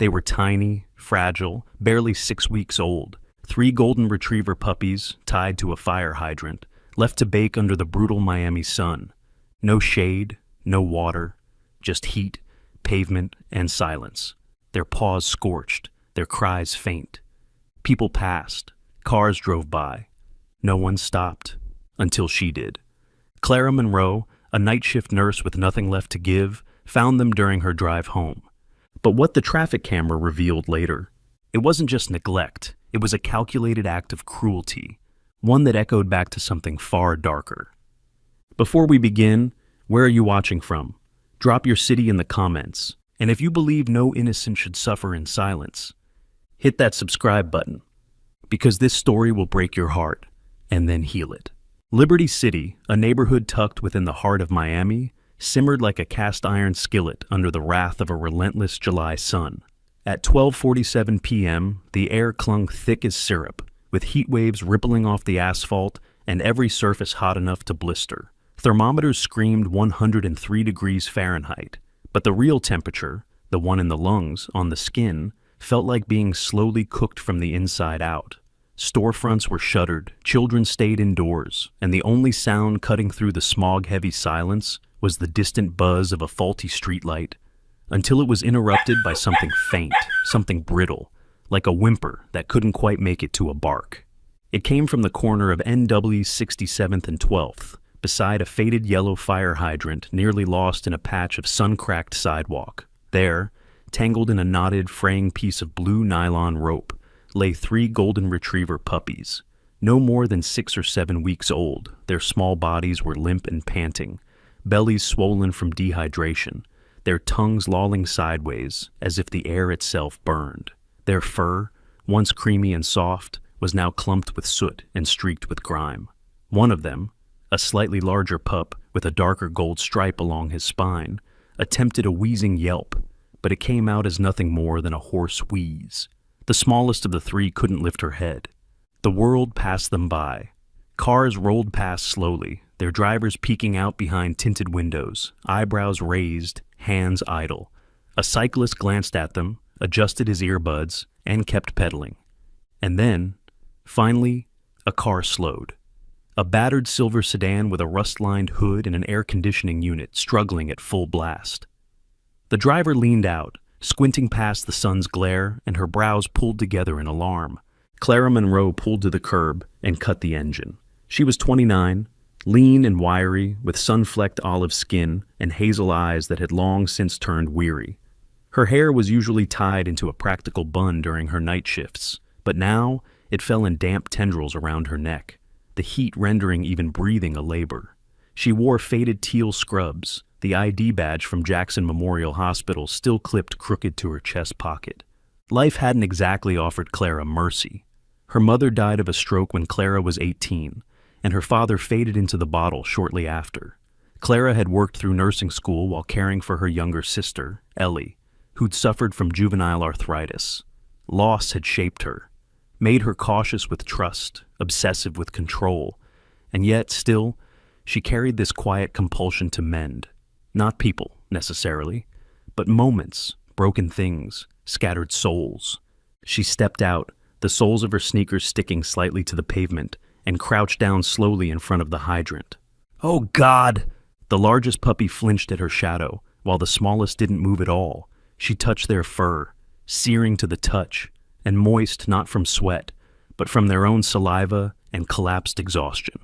They were tiny, fragile, barely 6 weeks old. 3 golden retriever puppies tied to a fire hydrant, left to bake under the brutal Miami sun. No shade, no water, just heat, pavement, and silence. Their paws scorched, their cries faint. People passed, cars drove by. No one stopped, until she did. Clara Monroe, a night shift nurse with nothing left to give, found them during her drive home. But what the traffic camera revealed later, it wasn't just neglect, it was a calculated act of cruelty, one that echoed back to something far darker. Before we begin, where are you watching from? Drop your city in the comments, and if you believe no innocent should suffer in silence, hit that subscribe button, because this story will break your heart and then heal it. Liberty City, a neighborhood tucked within the heart of Miami, simmered like a cast-iron skillet under the wrath of a relentless July sun. At 12:47 p.m., the air clung thick as syrup, with heat waves rippling off the asphalt and every surface hot enough to blister. Thermometers screamed 103 degrees Fahrenheit, but the real temperature, the one in the lungs, on the skin, felt like being slowly cooked from the inside out. Storefronts were shuttered, children stayed indoors, and the only sound cutting through the smog-heavy silence was the distant buzz of a faulty streetlight, until it was interrupted by something faint, something brittle, like a whimper that couldn't quite make it to a bark. It came from the corner of NW 67th and 12th, beside a faded yellow fire hydrant nearly lost in a patch of sun-cracked sidewalk. There, tangled in a knotted, fraying piece of blue nylon rope, lay 3 golden retriever puppies. No more than 6 or 7 weeks old, their small bodies were limp and panting, bellies swollen from dehydration, their tongues lolling sideways as if the air itself burned. Their fur, once creamy and soft, was now clumped with soot and streaked with grime. One of them, a slightly larger pup with a darker gold stripe along his spine, attempted a wheezing yelp, but it came out as nothing more than a hoarse wheeze. The smallest of the 3 couldn't lift her head. The world passed them by. Cars rolled past slowly, their drivers peeking out behind tinted windows, eyebrows raised, hands idle. A cyclist glanced at them, adjusted his earbuds, and kept pedaling. And then, finally, a car slowed. A battered silver sedan with a rust-lined hood and an air conditioning unit struggling at full blast. The driver leaned out, squinting past the sun's glare, and her brows pulled together in alarm. Clara Monroe pulled to the curb and cut the engine. She was 29, lean and wiry, with sun-flecked olive skin and hazel eyes that had long since turned weary. Her hair was usually tied into a practical bun during her night shifts, but now it fell in damp tendrils around her neck, the heat rendering even breathing a labor. She wore faded teal scrubs, the ID badge from Jackson Memorial Hospital still clipped crooked to her chest pocket. Life hadn't exactly offered Clara mercy. Her mother died of a stroke when Clara was 18, and her father faded into the bottle shortly after. Clara had worked through nursing school while caring for her younger sister, Ellie, who'd suffered from juvenile arthritis. Loss had shaped her, made her cautious with trust, obsessive with control, and yet, still, she carried this quiet compulsion to mend. Not people, necessarily, but moments, broken things, scattered souls. She stepped out, the soles of her sneakers sticking slightly to the pavement, and crouched down slowly in front of the hydrant. "Oh, God!" The largest puppy flinched at her shadow, while the smallest didn't move at all. She touched their fur, searing to the touch, and moist not from sweat, but from their own saliva and collapsed exhaustion.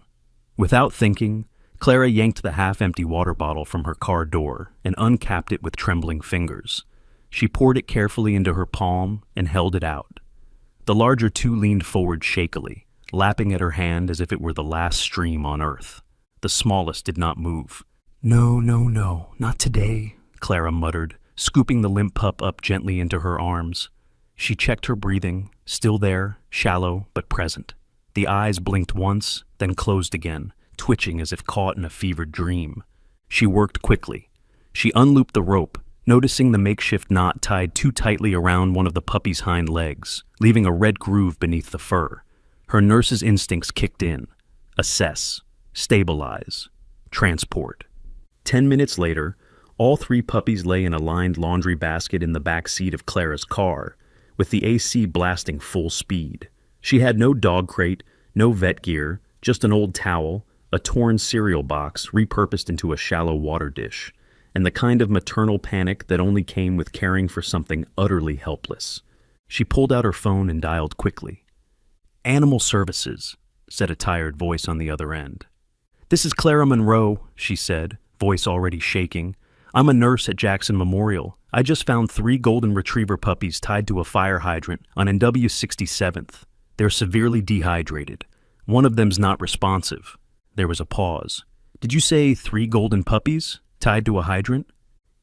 Without thinking, Clara yanked the half-empty water bottle from her car door and uncapped it with trembling fingers. She poured it carefully into her palm and held it out. The larger 2 leaned forward shakily, lapping at her hand as if it were the last stream on earth. The smallest did not move. "No, no, no, not today," Clara muttered, scooping the limp pup up gently into her arms. She checked her breathing, still there, shallow but present. The eyes blinked once, then closed again, twitching as if caught in a fevered dream. She worked quickly. She unlooped the rope, noticing the makeshift knot tied too tightly around one of the puppy's hind legs, leaving a red groove beneath the fur. Her nurse's instincts kicked in. Assess, stabilize, transport. 10 minutes later, All three puppies lay in a lined laundry basket in the back seat of Clara's car, with the AC blasting full speed. She had no dog crate, no vet gear, just an old towel, a torn cereal box repurposed into a shallow water dish, and the kind of maternal panic that only came with caring for something utterly helpless. She pulled out her phone and dialed quickly. "Animal Services," said a tired voice on the other end. "This is Clara Monroe," she said, voice already shaking. "I'm a nurse at Jackson Memorial. I just found 3 golden retriever puppies tied to a fire hydrant on NW 67th. They're severely dehydrated. One of them's not responsive." There was a pause. "Did you say 3 golden puppies tied to a hydrant?"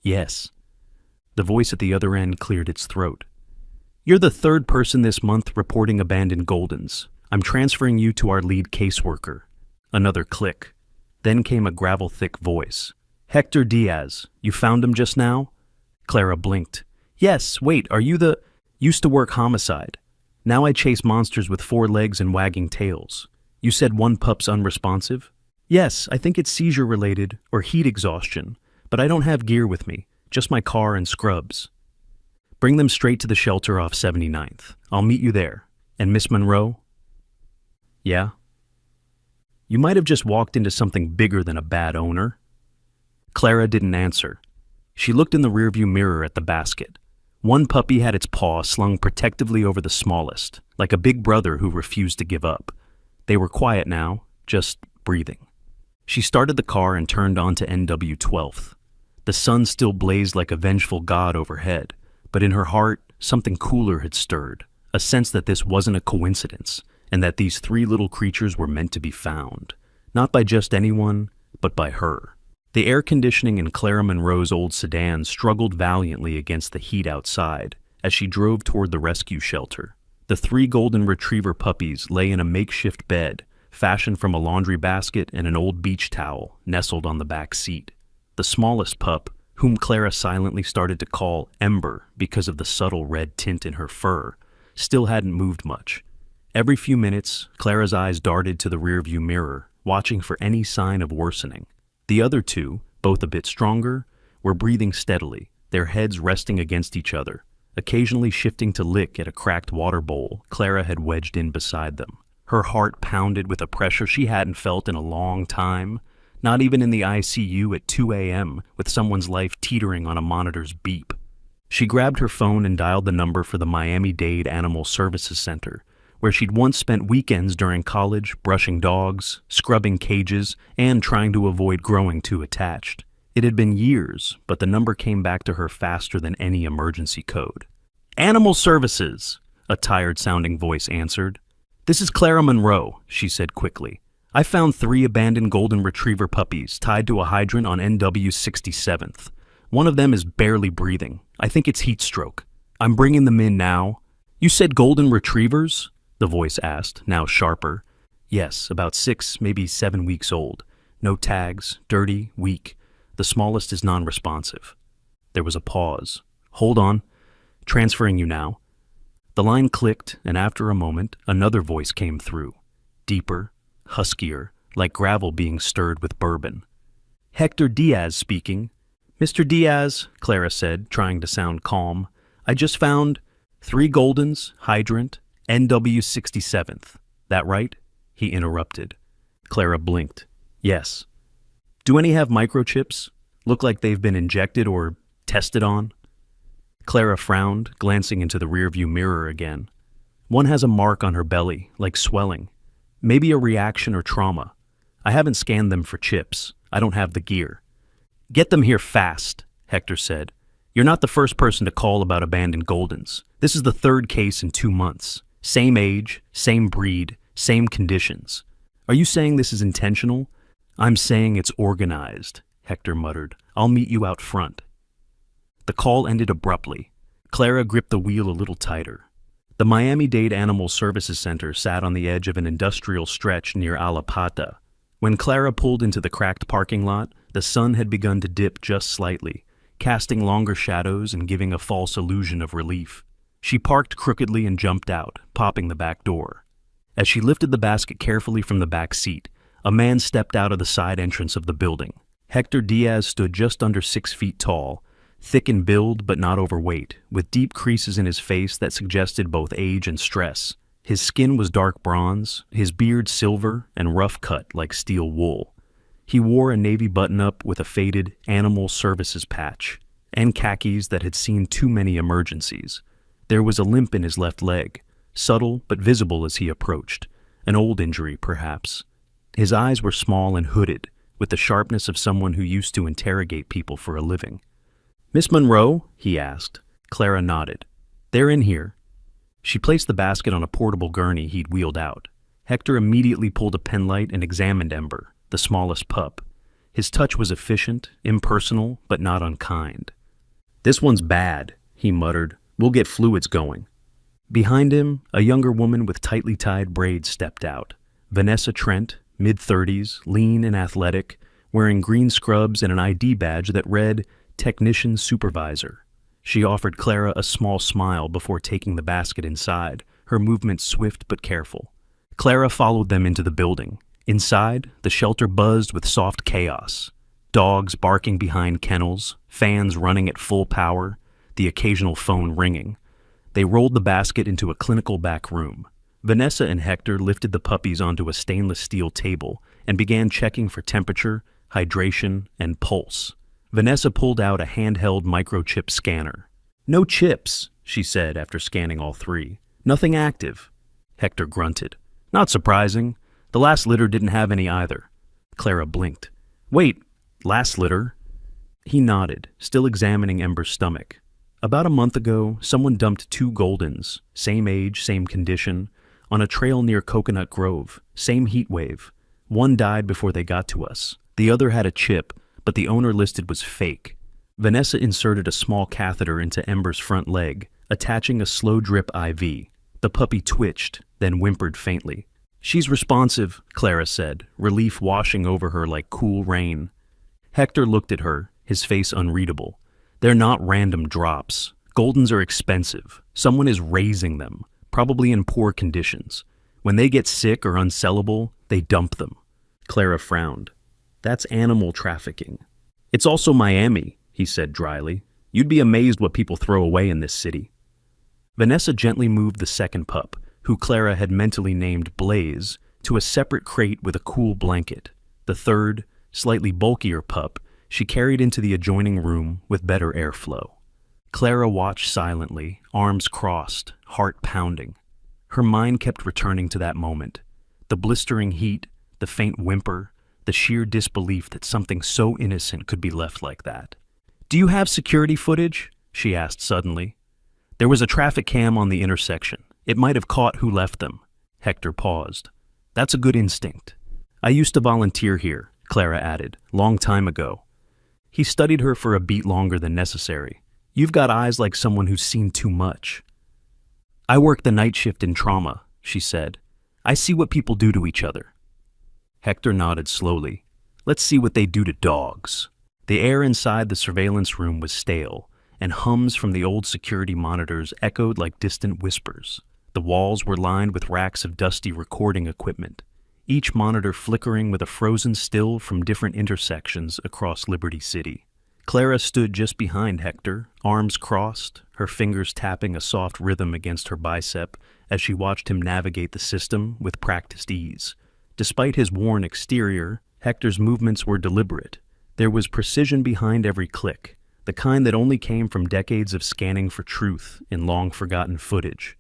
"Yes." The voice at the other end cleared its throat. "You're the 3rd person this month reporting abandoned Goldens. I'm transferring you to our lead caseworker." Another click. Then came a gravel-thick voice. "Hector Diaz, you found him just now?" Clara blinked. "Yes, wait, are you the—" "Used to work homicide. Now I chase monsters with 4 legs and wagging tails. You said 1 pup's unresponsive?" "Yes, I think it's seizure-related or heat exhaustion, but I don't have gear with me, just my car and scrubs." "Bring them straight to the shelter off 79th. I'll meet you there. And Miss Monroe?" "Yeah?" "You might have just walked into something bigger than a bad owner." Clara didn't answer. She looked in the rearview mirror at the basket. 1 puppy had its paw slung protectively over the smallest, like a big brother who refused to give up. They were quiet now, just breathing. She started the car and turned onto NW 12th. The sun still blazed like a vengeful god overhead, but in her heart, something cooler had stirred, a sense that this wasn't a coincidence, and that these 3 little creatures were meant to be found, not by just anyone, but by her. The air conditioning in Clara Monroe's old sedan struggled valiantly against the heat outside as she drove toward the rescue shelter. The 3 golden retriever puppies lay in a makeshift bed, fashioned from a laundry basket and an old beach towel, nestled on the back seat. The smallest pup, whom Clara silently started to call Ember because of the subtle red tint in her fur, still hadn't moved much. Every few minutes, Clara's eyes darted to the rearview mirror, watching for any sign of worsening. The other 2, both a bit stronger, were breathing steadily, their heads resting against each other, occasionally shifting to lick at a cracked water bowl Clara had wedged in beside them. Her heart pounded with a pressure she hadn't felt in a long time, not even in the ICU at 2 a.m. with someone's life teetering on a monitor's beep. She grabbed her phone and dialed the number for the Miami-Dade Animal Services Center, where she'd once spent weekends during college brushing dogs, scrubbing cages, and trying to avoid growing too attached. It had been years, but the number came back to her faster than any emergency code. "Animal Services," a tired-sounding voice answered. "This is Clara Monroe," she said quickly. "I found 3 abandoned golden retriever puppies tied to a hydrant on NW 67th. One of them is barely breathing. I think it's heat stroke. I'm bringing them in now." "You said golden retrievers?" the voice asked, now sharper. "Yes, about 6, maybe 7 weeks old. No tags, dirty, weak. The smallest is non-responsive." There was a pause. "Hold on. Transferring you now." The line clicked, and after a moment, another voice came through. Deeper, huskier, like gravel being stirred with bourbon. "Hector Diaz speaking." "Mr. Diaz," Clara said, trying to sound calm, "I just found 3 Goldens, Hydrant, NW 67th. That right?" He interrupted. Clara blinked. "Yes." "Do any have microchips? Look like they've been injected or tested on?" Clara frowned, glancing into the rearview mirror again. "One has a mark on her belly, like swelling. Maybe a reaction or trauma. I haven't scanned them for chips. I don't have the gear." "Get them here fast," Hector said. "You're not the first person to call about abandoned Goldens. This is the 3rd case in 2 months. Same age, same breed, same conditions. Are you saying this is intentional?" "I'm saying it's organized," Hector muttered. "I'll meet you out front." The call ended abruptly. Clara gripped the wheel a little tighter. The Miami-Dade Animal Services Center sat on the edge of an industrial stretch near Alapata. When Clara pulled into the cracked parking lot, the sun had begun to dip just slightly, casting longer shadows and giving a false illusion of relief. She parked crookedly and jumped out, popping the back door. As she lifted the basket carefully from the back seat, a man stepped out of the side entrance of the building. Hector Diaz stood just under 6 feet tall, thick in build but not overweight, with deep creases in his face that suggested both age and stress. His skin was dark bronze, his beard silver and rough cut like steel wool. He wore a navy button-up with a faded animal services patch, and khakis that had seen too many emergencies. There was a limp in his left leg, subtle but visible as he approached, an old injury perhaps. His eyes were small and hooded, with the sharpness of someone who used to interrogate people for a living. "Miss Monroe?" he asked. Clara nodded. "They're in here." She placed the basket on a portable gurney he'd wheeled out. Hector immediately pulled a penlight and examined Ember, the smallest pup. His touch was efficient, impersonal, but not unkind. "This one's bad," he muttered. "We'll get fluids going." Behind him, a younger woman with tightly tied braids stepped out. Vanessa Trent, mid-30s, lean and athletic, wearing green scrubs and an ID badge that read Technician Supervisor. She offered Clara a small smile before taking the basket inside, her movements swift but careful. Clara followed them into the building. Inside, the shelter buzzed with soft chaos. Dogs barking behind kennels, fans running at full power, the occasional phone ringing. They rolled the basket into a clinical back room. Vanessa and Hector lifted the puppies onto a stainless steel table and began checking for temperature, hydration, and pulse. Vanessa pulled out a handheld microchip scanner. "No chips," she said after scanning all three. "Nothing active." Hector grunted. "Not surprising. The last litter didn't have any either." Clara blinked. "Wait, last litter?" He nodded, still examining Ember's stomach. "About a month ago, someone dumped 2 Goldens, same age, same condition, on a trail near Coconut Grove, same heat wave. One died before they got to us. The other had a chip, but the owner listed was fake." Vanessa inserted a small catheter into Ember's front leg, attaching a slow drip IV. The puppy twitched, then whimpered faintly. "She's responsive," Clara said, relief washing over her like cool rain. Hector looked at her, his face unreadable. "They're not random drops. Goldens are expensive. Someone is raising them, probably in poor conditions. When they get sick or unsellable, they dump them." Clara frowned. "That's animal trafficking." "It's also Miami," he said dryly. "You'd be amazed what people throw away in this city." Vanessa gently moved the second pup, who Clara had mentally named Blaze, to a separate crate with a cool blanket. The third, slightly bulkier pup, she carried into the adjoining room with better airflow. Clara watched silently, arms crossed, heart pounding. Her mind kept returning to that moment. The blistering heat, the faint whimper, the sheer disbelief that something so innocent could be left like that. "Do you have security footage?" she asked suddenly. "There was a traffic cam on the intersection. It might have caught who left them." Hector paused. "That's a good instinct. I used to volunteer here," Clara added, "long time ago." He studied her for a beat longer than necessary. "You've got eyes like someone who's seen too much." "I work the night shift in trauma," she said. "I see what people do to each other." Hector nodded slowly. "Let's see what they do to dogs." The air inside the surveillance room was stale, and hums from the old security monitors echoed like distant whispers. The walls were lined with racks of dusty recording equipment, each monitor flickering with a frozen still from different intersections across Liberty City. Clara stood just behind Hector, arms crossed, her fingers tapping a soft rhythm against her bicep as she watched him navigate the system with practiced ease. Despite his worn exterior, Hector's movements were deliberate. There was precision behind every click, the kind that only came from decades of scanning for truth in long-forgotten footage.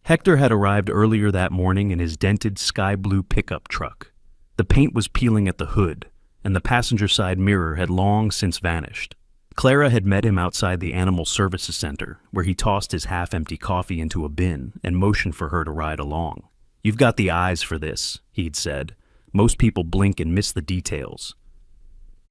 Hector had arrived earlier that morning in his dented sky-blue pickup truck. The paint was peeling at the hood, and the passenger side mirror had long since vanished. Clara had met him outside the Animal Services Center, where he tossed his half-empty coffee into a bin and motioned for her to ride along. "You've got the eyes for this," he'd said. "Most people blink and miss the details."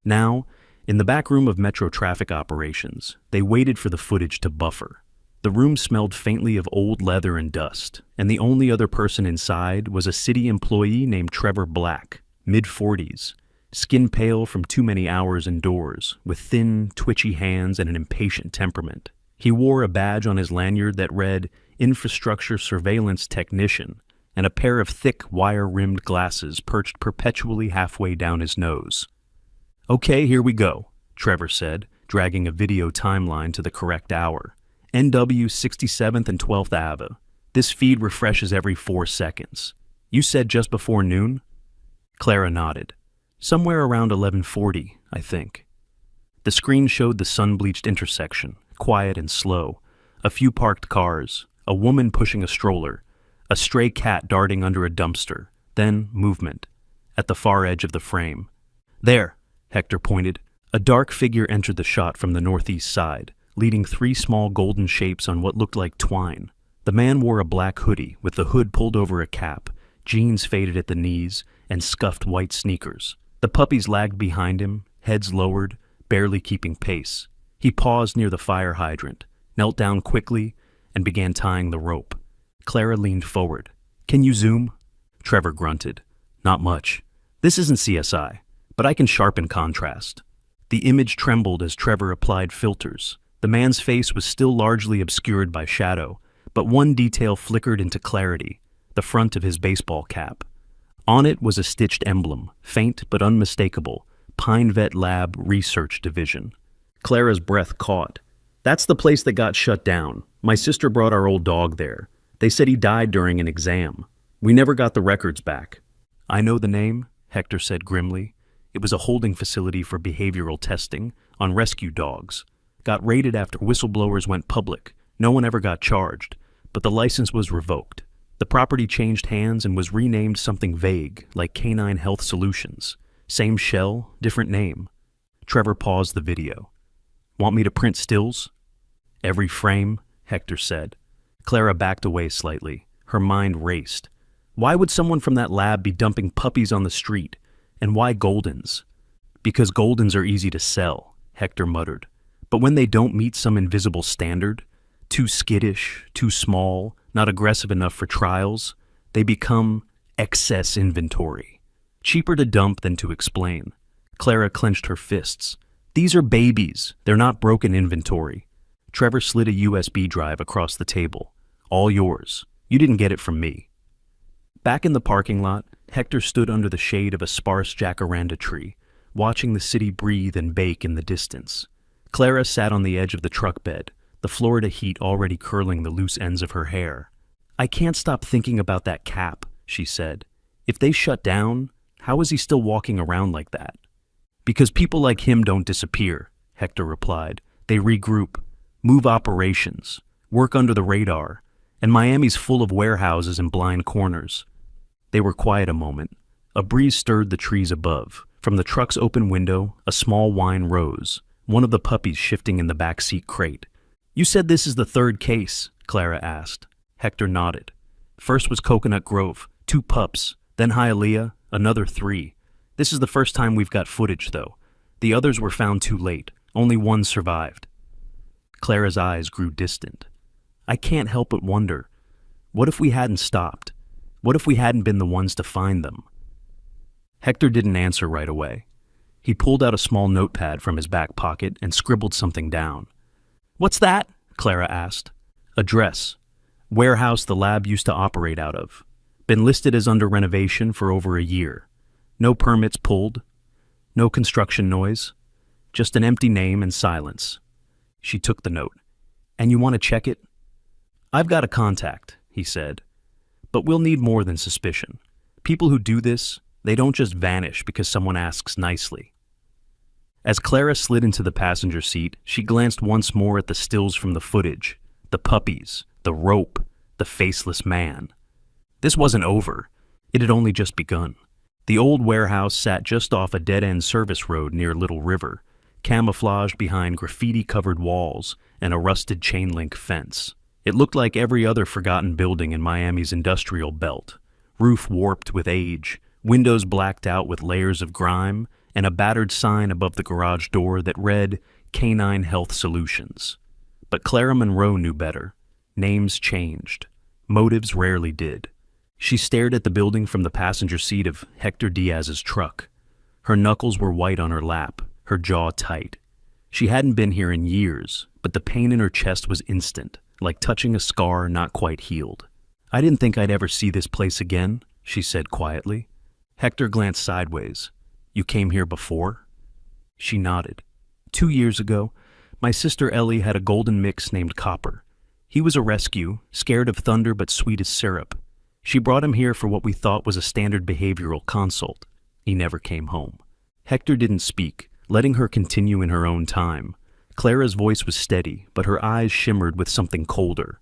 Now, in the back room of Metro Traffic Operations, they waited for the footage to buffer. The room smelled faintly of old leather and dust, and the only other person inside was a city employee named Trevor Black, mid-40s, skin pale from too many hours indoors, with thin, twitchy hands and an impatient temperament. He wore a badge on his lanyard that read Infrastructure Surveillance Technician, and a pair of thick, wire-rimmed glasses perched perpetually halfway down his nose. Okay, here we go, Trevor said, dragging a video timeline to the correct hour. NW 67th and 12th Ave. This feed refreshes every 4 seconds. You said just before noon? Clara nodded. Somewhere around 11:40, I think. The screen showed the sun-bleached intersection, quiet and slow. A few parked cars, a woman pushing a stroller, a stray cat darting under a dumpster, then movement. At the far edge of the frame. There, Hector pointed. A dark figure entered the shot from the northeast side, leading 3 small golden shapes on what looked like twine. The man wore a black hoodie with the hood pulled over a cap, jeans faded at the knees, and scuffed white sneakers. The puppies lagged behind him, heads lowered, barely keeping pace. He paused near the fire hydrant, knelt down quickly, and began tying the rope. Clara leaned forward. Can you zoom? Trevor grunted. Not much. This isn't CSI, but I can sharpen contrast. The image trembled as Trevor applied filters. The man's face was still largely obscured by shadow, but one detail flickered into clarity, the front of his baseball cap. On it was a stitched emblem, faint but unmistakable, Pine Vet Lab Research Division. Clara's breath caught. That's the place that got shut down. My sister brought our old dog there. They said he died during an exam. We never got the records back. I know the name, Hector said grimly. It was a holding facility for behavioral testing on rescue dogs. Got raided after whistleblowers went public. No one ever got charged, but the license was revoked. The property changed hands and was renamed something vague, like Canine Health Solutions. Same shell, different name. Trevor paused the video. Want me to print stills? Every frame, Hector said. Clara backed away slightly. Her mind raced. Why would someone from that lab be dumping puppies on the street? And why Goldens? Because Goldens are easy to sell, Hector muttered. But when they don't meet some invisible standard, too skittish, too small, not aggressive enough for trials, they become excess inventory. Cheaper to dump than to explain. Clara clenched her fists. These are babies. They're not broken inventory. Trevor slid a USB drive across the table. All yours. You didn't get it from me. Back in the parking lot, Hector stood under the shade of a sparse jacaranda tree, watching the city breathe and bake in the distance. Clara sat on the edge of the truck bed, the Florida heat already curling the loose ends of her hair. I can't stop thinking about that cap, she said. If they shut down, how is he still walking around like that? Because people like him don't disappear, Hector replied. They regroup, move operations, work under the radar, and Miami's full of warehouses and blind corners. They were quiet a moment. A breeze stirred the trees above. From the truck's open window, a small whine rose, one of the puppies shifting in the back seat crate. You said this is the 3rd case, Clara asked. Hector nodded. First was Coconut Grove, 2 pups, then Hialeah, another 3. This is the first time we've got footage, though. The others were found too late. Only one survived. Clara's eyes grew distant. I can't help but wonder, what if we hadn't stopped? What if we hadn't been the ones to find them? Hector didn't answer right away. He pulled out a small notepad from his back pocket and scribbled something down. What's that? Clara asked. Address. Warehouse the lab used to operate out of. Been listed as under renovation for over a year. No permits pulled. No construction noise. Just an empty name and silence. She took the note. And you want to check it? I've got a contact, he said. But we'll need more than suspicion. People who do this, they don't just vanish because someone asks nicely. As Clara slid into the passenger seat, she glanced once more at the stills from the footage, the puppies, the rope, the faceless man. This wasn't over. It had only just begun. The old warehouse sat just off a dead-end service road near Little River, camouflaged behind graffiti-covered walls and a rusted chain-link fence. It looked like every other forgotten building in Miami's industrial belt. Roof warped with age, windows blacked out with layers of grime, and a battered sign above the garage door that read, Canine Health Solutions. But Clara Monroe knew better. Names changed. Motives rarely did. She stared at the building from the passenger seat of Hector Diaz's truck. Her knuckles were white on her lap, her jaw tight. She hadn't been here in years, but the pain in her chest was instant, like touching a scar not quite healed. I didn't think I'd ever see this place again, she said quietly. Hector glanced sideways. You came here before? She nodded. 2 years ago, my sister Ellie had a golden mix named Copper. He was a rescue, scared of thunder but sweet as syrup. She brought him here for what we thought was a standard behavioral consult. He never came home. Hector didn't speak, letting her continue in her own time. Clara's voice was steady, but her eyes shimmered with something colder.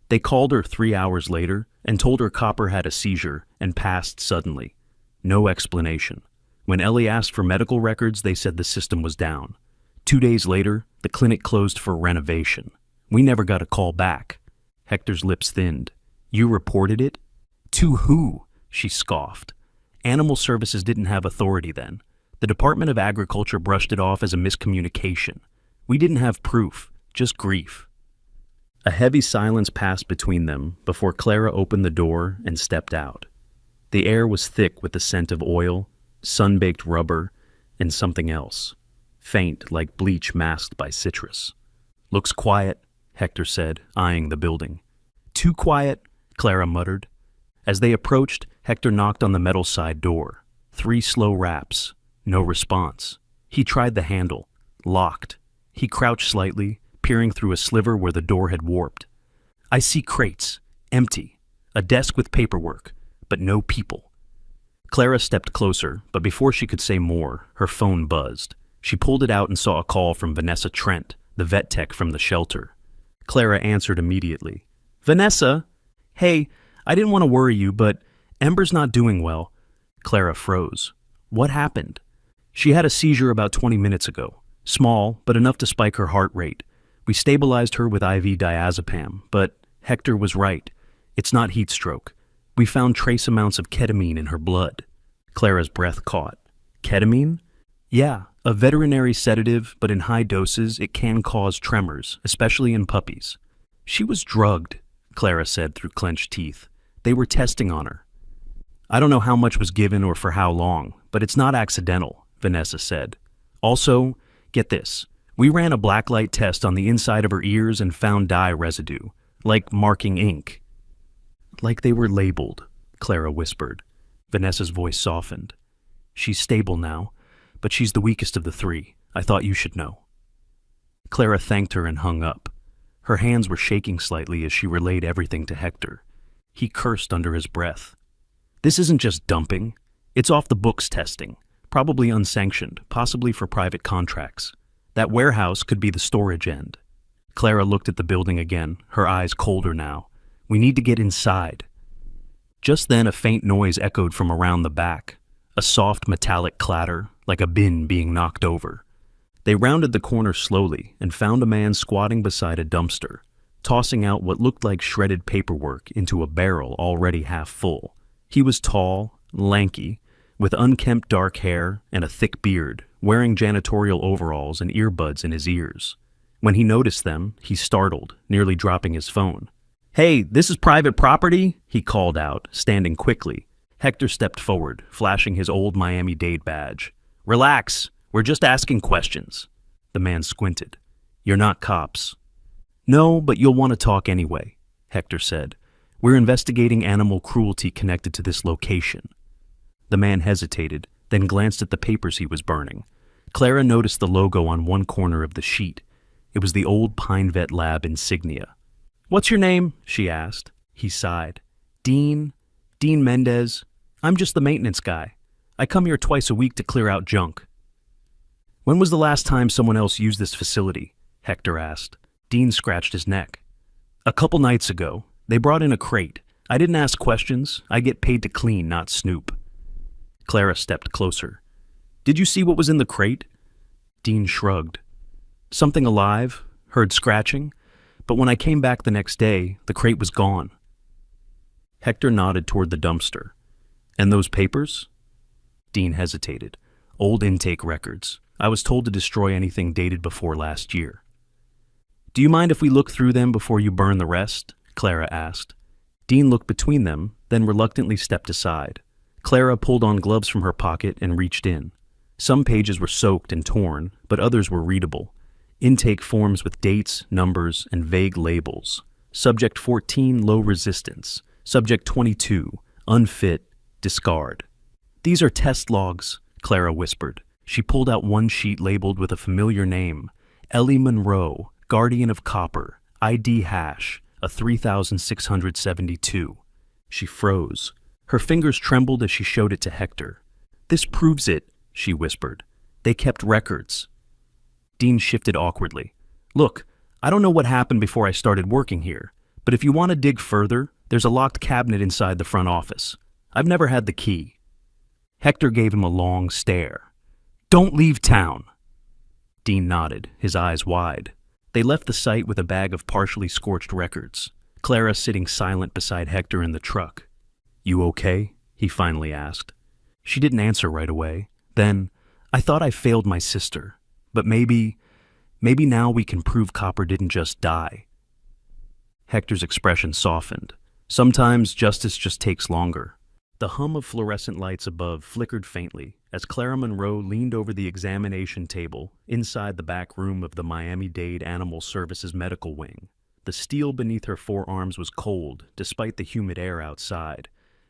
They called her 3 hours later and told her Copper had a seizure and passed suddenly. No explanation. When Ellie asked for medical records, they said the system was down. 2 days later, the clinic closed for renovation. We never got a call back. Hector's lips thinned. You reported it? To who? She scoffed. Animal Services didn't have authority then. The Department of Agriculture brushed it off as a miscommunication. We didn't have proof, just grief. A heavy silence passed between them before Clara opened the door and stepped out. The air was thick with the scent of oil, sun-baked rubber, and something else, faint like bleach masked by citrus. Looks quiet, Hector said, eyeing the building. Too quiet, Clara muttered. As they approached, Hector knocked on the metal side door. 3 slow raps. No response. He tried the handle. Locked. He crouched slightly, peering through a sliver where the door had warped. I see crates. Empty. A desk with paperwork, but no people. Clara stepped closer, but before she could say more, her phone buzzed. She pulled it out and saw a call from Vanessa Trent, the vet tech from the shelter. Clara answered immediately. Vanessa? Hey, I didn't want to worry you, but Ember's not doing well. Clara froze. What happened? She had a seizure about 20 minutes ago. Small, but enough to spike her heart rate. We stabilized her with IV diazepam, but Hector was right. It's not heat stroke. We found trace amounts of ketamine in her blood. Clara's breath caught. Ketamine? Yeah, a veterinary sedative, but in high doses it can cause tremors, especially in puppies. She was drugged, Clara said through clenched teeth. They were testing on her. I don't know how much was given or for how long, but it's not accidental, Vanessa said. Also, get this. We ran a blacklight test on the inside of her ears and found dye residue, like marking ink. Like they were labeled, Clara whispered. Vanessa's voice softened. She's stable now, but she's the weakest of the 3. I thought you should know. Clara thanked her and hung up. Her hands were shaking slightly as she relayed everything to Hector. He cursed under his breath. This isn't just dumping. It's off-the-books testing, probably unsanctioned, possibly for private contracts. That warehouse could be the storage end. Clara looked at the building again, her eyes colder now. We need to get inside. Just then a faint noise echoed from around the back, a soft metallic clatter, like a bin being knocked over. They rounded the corner slowly and found a man squatting beside a dumpster, tossing out what looked like shredded paperwork into a barrel already half full. He was tall, lanky, with unkempt dark hair and a thick beard, wearing janitorial overalls and earbuds in his ears. When he noticed them, he startled, nearly dropping his phone. Hey, this is private property, he called out, standing quickly. Hector stepped forward, flashing his old Miami-Dade badge. Relax, we're just asking questions. The man squinted. You're not cops. No, but you'll want to talk anyway, Hector said. We're investigating animal cruelty connected to this location. The man hesitated, then glanced at the papers he was burning. Clara noticed the logo on one corner of the sheet. It was the old Pine Vet Lab insignia. What's your name? She asked. He sighed. Dean Mendez. I'm just the maintenance guy. I come here twice a week to clear out junk. When was the last time someone else used this facility? Hector asked. Dean scratched his neck. A couple nights ago. They brought in a crate. I didn't ask questions. I get paid to clean, not snoop. Clara stepped closer. Did you see what was in the crate? Dean shrugged. Something alive, heard scratching, but when I came back the next day, the crate was gone. Hector nodded toward the dumpster. And those papers? Dean hesitated. Old intake records. I was told to destroy anything dated before last year. Do you mind if we look through them before you burn the rest? Clara asked. Dean looked between them, then reluctantly stepped aside. Clara pulled on gloves from her pocket and reached in. Some pages were soaked and torn, but others were readable. Intake forms with dates, numbers, and vague labels. Subject 14, low resistance. Subject 22, unfit, discard. These are test logs, Clara whispered. She pulled out one sheet labeled with a familiar name, Ellie Monroe, Guardian of Copper, ID hash, a 3672. She froze. Her fingers trembled as she showed it to Hector. "This proves it," she whispered. "They kept records." Dean shifted awkwardly. "Look, I don't know what happened before I started working here, but if you want to dig further, there's a locked cabinet inside the front office. I've never had the key." Hector gave him a long stare. "Don't leave town." Dean nodded, his eyes wide. They left the site with a bag of partially scorched records, Clara sitting silent beside Hector in the truck. "You okay?" he finally asked. She didn't answer right away. Then, "I thought I failed my sister, but maybe now we can prove Copper didn't just die." Hector's expression softened. Sometimes justice just takes longer. The hum of fluorescent lights above flickered faintly as Clara Monroe leaned over the examination table inside the back room of the Miami-Dade Animal Services Medical Wing. The steel beneath her forearms was cold despite the humid air outside,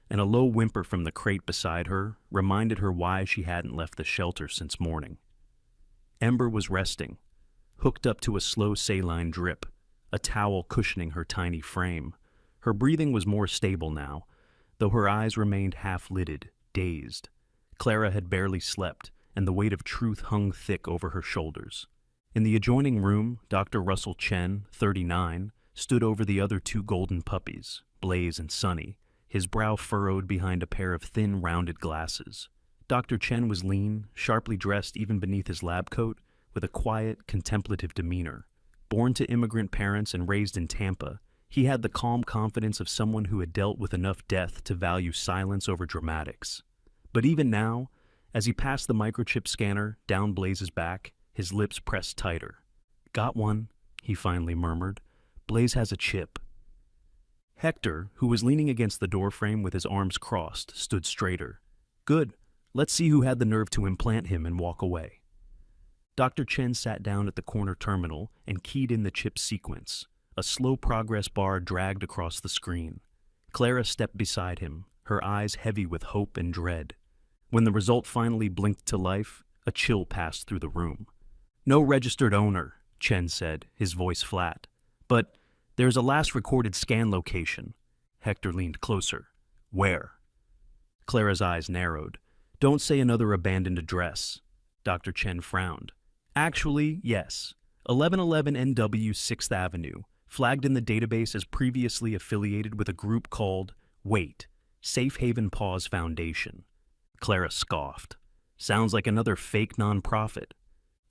and a low whimper from the crate beside her reminded her why she hadn't left the shelter since morning. Ember was resting, hooked up to a slow saline drip, a towel cushioning her tiny frame. Her breathing was more stable now, though her eyes remained half-lidded, dazed. Clara had barely slept, and the weight of truth hung thick over her shoulders. In the adjoining room, Dr. Russell Chen, 39, stood over the other two golden puppies, Blaze and Sunny, his brow furrowed behind a pair of thin, rounded glasses. Dr. Chen was lean, sharply dressed even beneath his lab coat, with a quiet, contemplative demeanor. Born to immigrant parents and raised in Tampa, he had the calm confidence of someone who had dealt with enough death to value silence over dramatics. But even now, as he passed the microchip scanner down Blaze's back, his lips pressed tighter. "Got one," he finally murmured. "Blaze has a chip." Hector, who was leaning against the doorframe with his arms crossed, stood straighter. "Good. Let's see who had the nerve to implant him and walk away." Dr. Chen sat down at the corner terminal and keyed in the chip sequence. A slow progress bar dragged across the screen. Clara stepped beside him, her eyes heavy with hope and dread. When the result finally blinked to life, a chill passed through the room. "No registered owner," Chen said, his voice flat. "But there's a last recorded scan location." Hector leaned closer. "Where?" Clara's eyes narrowed. "Don't say another abandoned address." Dr. Chen frowned. "Actually, yes. 1111 NW 6th Avenue, flagged in the database as previously affiliated with a group called, wait, Safe Haven Paws Foundation." Clara scoffed. "Sounds like another fake nonprofit."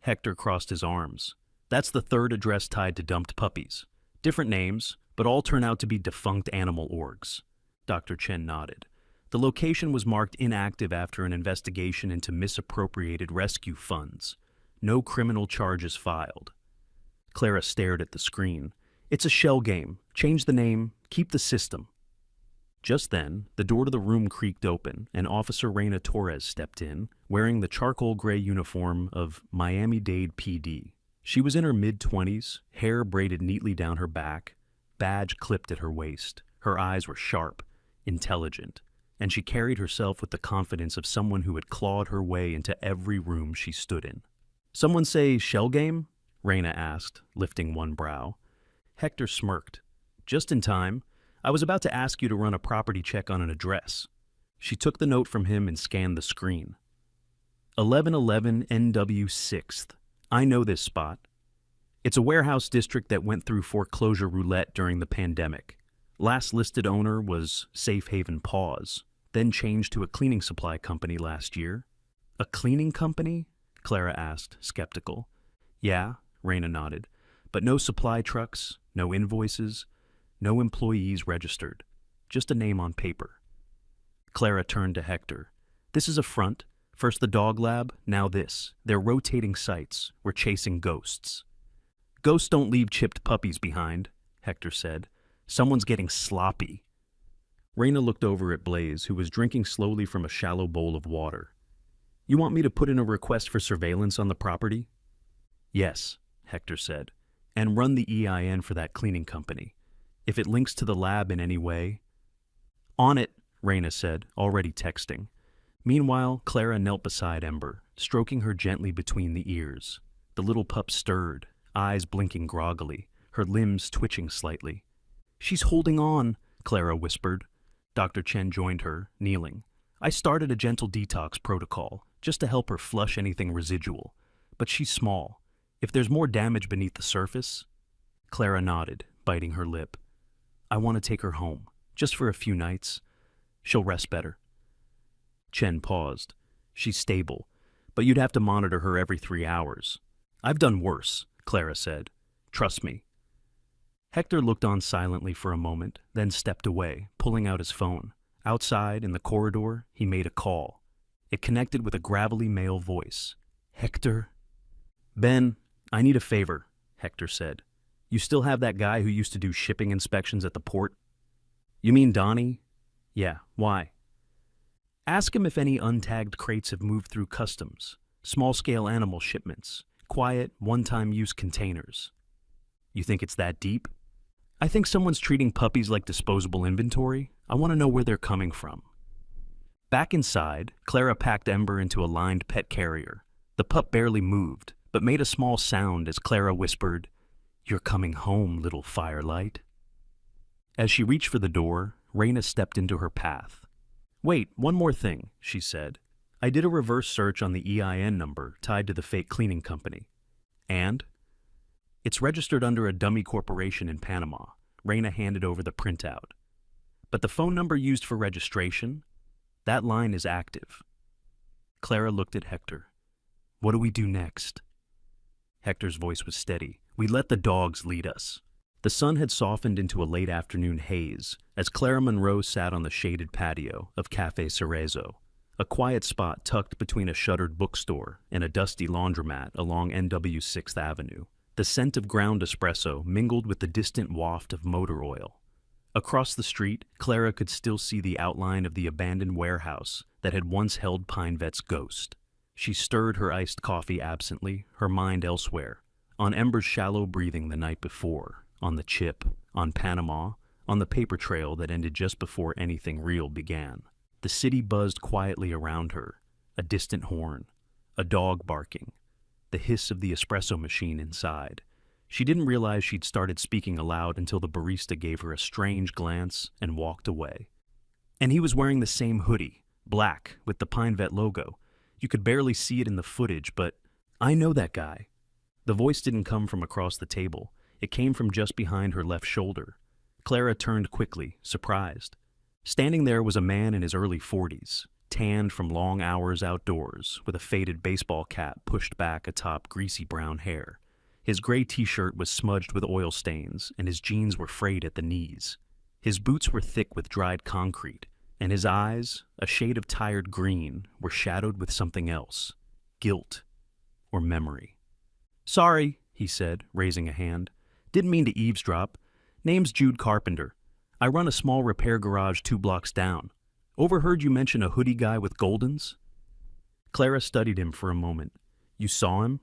Hector crossed his arms. "That's the third address tied to dumped puppies. Different names, but all turn out to be defunct animal orgs." Dr. Chen nodded. The location was marked inactive after an investigation into misappropriated rescue funds. No criminal charges filed. Clara stared at the screen. "It's a shell game. Change the name, keep the system." Just then, the door to the room creaked open, and Officer Reina Torres stepped in, wearing the charcoal gray uniform of Miami-Dade PD. She was in her mid-20s, hair braided neatly down her back, badge clipped at her waist. Her eyes were sharp, intelligent, and she carried herself with the confidence of someone who had clawed her way into every room she stood in. "Someone say shell game?" Reina asked, lifting one brow. Hector smirked. "Just in time. I was about to ask you to run a property check on an address." She took the note from him and scanned the screen. 1111 NW 6th. I know this spot. It's a warehouse district that went through foreclosure roulette during the pandemic. Last listed owner was Safe Haven Paws, then changed to a cleaning supply company last year. "A cleaning company?" Clara asked, skeptical. "Yeah," Reina nodded, "but no supply trucks, no invoices, no employees registered. Just a name on paper." Clara turned to Hector. "This is a front. First the dog lab, now this. They're rotating sites. We're chasing ghosts." "Ghosts don't leave chipped puppies behind," Hector said. "Someone's getting sloppy." Reina looked over at Blaze, who was drinking slowly from a shallow bowl of water. "You want me to put in a request for surveillance on the property?" "Yes," Hector said, "and run the EIN for that cleaning company. If it links to the lab in any way—" "On it," Reina said, already texting. Meanwhile, Clara knelt beside Ember, stroking her gently between the ears. The little pup stirred, eyes blinking groggily, her limbs twitching slightly. "She's holding on," Clara whispered. Dr. Chen joined her, kneeling. "I started a gentle detox protocol, just to help her flush anything residual. But she's small. If there's more damage beneath the surface..." Clara nodded, biting her lip. "I want to take her home, just for a few nights. She'll rest better." Chen paused. "She's stable, but you'd have to monitor her every 3 hours." "I've done worse," Clara said. "Trust me." Hector looked on silently for a moment, then stepped away, pulling out his phone. Outside, in the corridor, he made a call. It connected with a gravelly male voice. "Hector?" "Ben, I need a favor," Hector said. "You still have that guy who used to do shipping inspections at the port?" "You mean Donnie?" "Yeah, why?" "Ask him if any untagged crates have moved through customs. Small-scale animal shipments. Quiet, one-time-use containers." "You think it's that deep?" "I think someone's treating puppies like disposable inventory. I want to know where they're coming from." Back inside, Clara packed Ember into a lined pet carrier. The pup barely moved, but made a small sound as Clara whispered, "You're coming home, little firelight." As she reached for the door, Raina stepped into her path. "Wait, one more thing," she said. "I did a reverse search on the EIN number tied to the fake cleaning company. And? It's registered under a dummy corporation in Panama." Raina handed over the printout. "But the phone number used for registration? That line is active." Clara looked at Hector. "What do we do next?" Hector's voice was steady. "We let the dogs lead us." The sun had softened into a late afternoon haze as Clara Monroe sat on the shaded patio of Café Cerezo, a quiet spot tucked between a shuttered bookstore and a dusty laundromat along NW 6th Avenue. The scent of ground espresso mingled with the distant waft of motor oil. Across the street, Clara could still see the outline of the abandoned warehouse that had once held Pine Vet's ghost. She stirred her iced coffee absently, her mind elsewhere, on Ember's shallow breathing the night before, on the chip, on Panama, on the paper trail that ended just before anything real began. The city buzzed quietly around her, a distant horn, a dog barking, the hiss of the espresso machine inside. She didn't realize she'd started speaking aloud until the barista gave her a strange glance and walked away. And he was wearing the same hoodie, black, with the Pine Vet logo. You could barely see it in the footage, but "I know that guy." The voice didn't come from across the table. It came from just behind her left shoulder. Clara turned quickly, surprised. Standing there was a man in his early 40s, tanned from long hours outdoors, with a faded baseball cap pushed back atop greasy brown hair. His gray t-shirt was smudged with oil stains, and his jeans were frayed at the knees. His boots were thick with dried concrete, and his eyes, a shade of tired green, were shadowed with something else, guilt or memory. "Sorry," he said, raising a hand. "Didn't mean to eavesdrop. Name's Jude Carpenter. I run a small repair garage 2 blocks down. Overheard you mention a hoodie guy with Goldens?" Clara studied him for a moment. "You saw him?"